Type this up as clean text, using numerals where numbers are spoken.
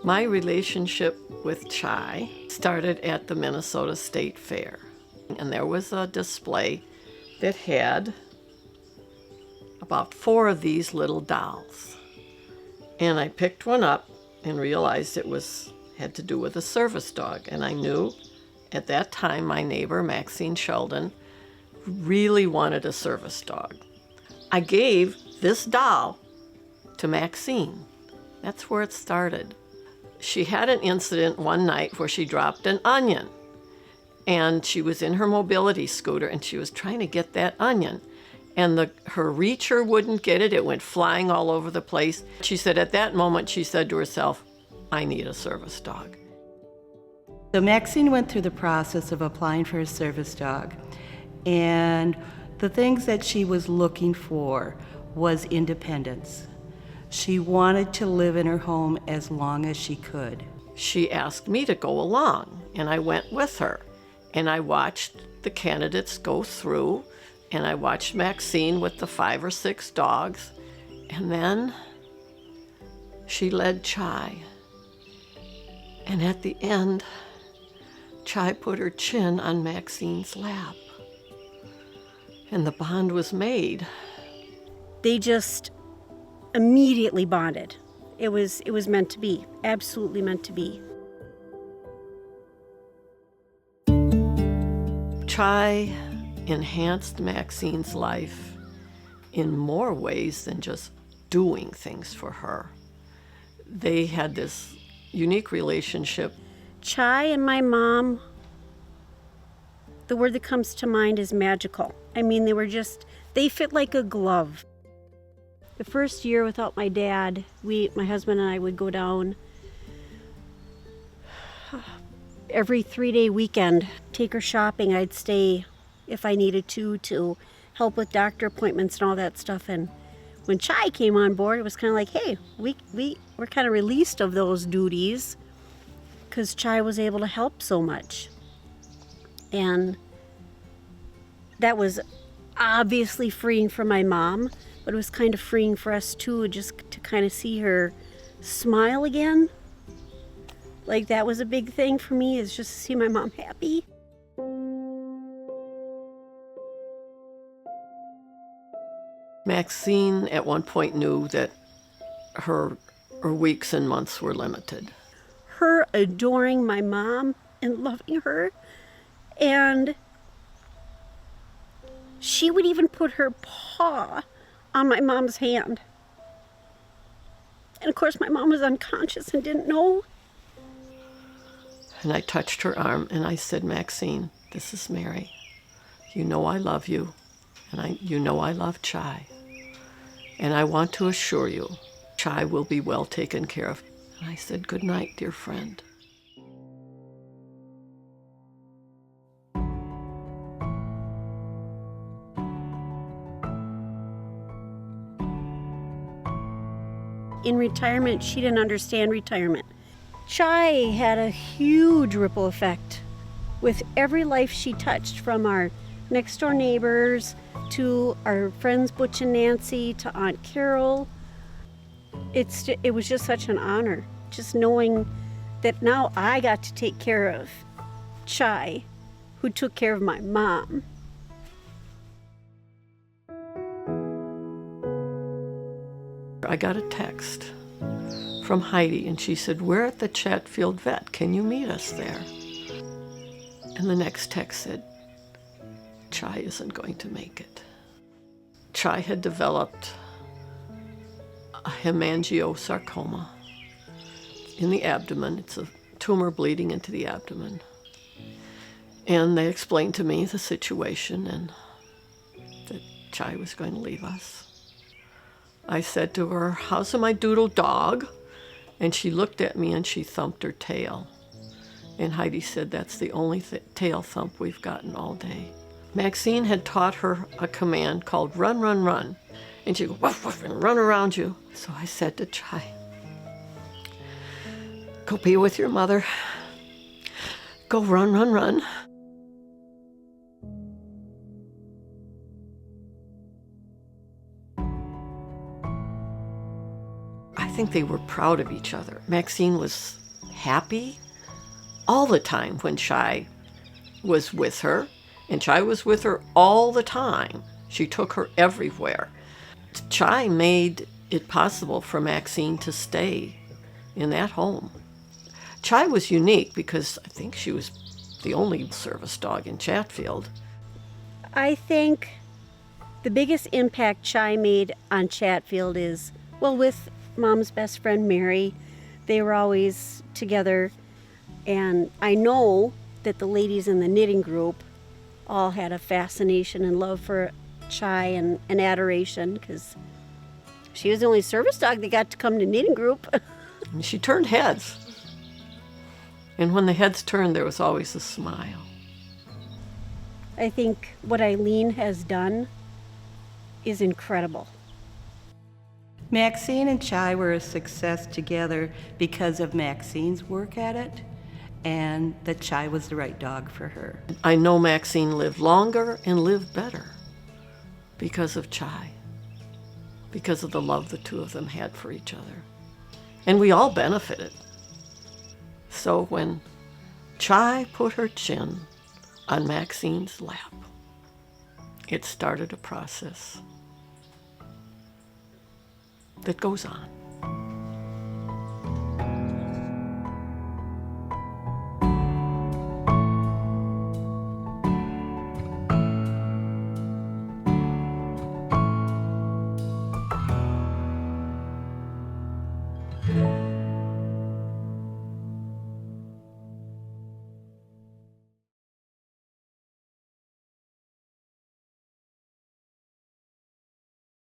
My relationship with Chai started at the Minnesota State Fair. And there was a display that had about 4 of these little dolls. And I picked one up and realized it had to do with a service dog. And I knew at that time my neighbor, Maxine Sheldon, really wanted a service dog. I gave this doll to Maxine. That's where it started. She had an incident one night where she dropped an onion. And she was in her mobility scooter and she was trying to get that onion. And her reacher wouldn't get it. It went flying all over the place. She said at that moment, she said to herself, I need a service dog. So Maxine went through the process of applying for a service dog. And the things that she was looking for was independence. She wanted to live in her home as long as she could. She asked me to go along, and I went with her. And I watched the candidates go through, and I watched Maxine with the 5 or 6 dogs. And then she led Chai. And at the end, Chai put her chin on Maxine's lap. And the bond was made. They just immediately bonded. It was meant to be, absolutely meant to be. Chai enhanced Maxine's life in more ways than just doing things for her. They had this unique relationship. Chai and my mom, the word that comes to mind is magical. I mean, they fit like a glove. The first year without my dad, my husband and I would go down every 3-day weekend, take her shopping. I'd stay if I needed to help with doctor appointments and all that stuff. And when Chai came on board, it was kind of like, hey, we're kind of released of those duties because Chai was able to help so much. And that was obviously freeing for my mom, but it was kind of freeing for us too, just to kind of see her smile again. Like, that was a big thing for me, is just to see my mom happy. Maxine at one point knew that her weeks and months were limited. Her adoring my mom and loving her, and she would even put her paw on my mom's hand. And of course my mom was unconscious and didn't know. And I touched her arm and I said, Maxine, this is Mary. You know I love you, and you know I love Chai. And I want to assure you, Chai will be well taken care of. And I said, good night, dear friend. In retirement, she didn't understand retirement. Chai had a huge ripple effect with every life she touched, from our next door neighbors to our friends Butch and Nancy to Aunt Carol. It was just such an honor, just knowing that now I got to take care of Chai, who took care of my mom. I got a text from Heidi, and she said, we're at the Chatfield Vet. Can you meet us there? And the next text said, Chai isn't going to make it. Chai had developed a hemangiosarcoma in the abdomen. It's a tumor bleeding into the abdomen. And they explained to me the situation and that Chai was going to leave us. I said to her, how's my doodle dog? And she looked at me and she thumped her tail. And Heidi said, that's the only tail thump we've gotten all day. Maxine had taught her a command called run, run, run. And she'd go woof, woof, and run around you. So I said to Chai, go be with your mother. Go run, run, run. I think they were proud of each other. Maxine was happy all the time when Chai was with her, and Chai was with her all the time. She took her everywhere. Chai made it possible for Maxine to stay in that home. Chai was unique because I think she was the only service dog in Chatfield. I think the biggest impact Chai made on Chatfield is, well, with Mom's best friend Mary, they were always together. And I know that the ladies in the knitting group all had a fascination and love for Chai and adoration, because she was the only service dog that got to come to knitting group. And she turned heads. And when the heads turned, there was always a smile. I think what Eileen has done is incredible. Maxine and Chai were a success together because of Maxine's work at it, and that Chai was the right dog for her. I know Maxine lived longer and lived better because of Chai, because of the love the two of them had for each other. And we all benefited. So when Chai put her chin on Maxine's lap, it started a process that goes on.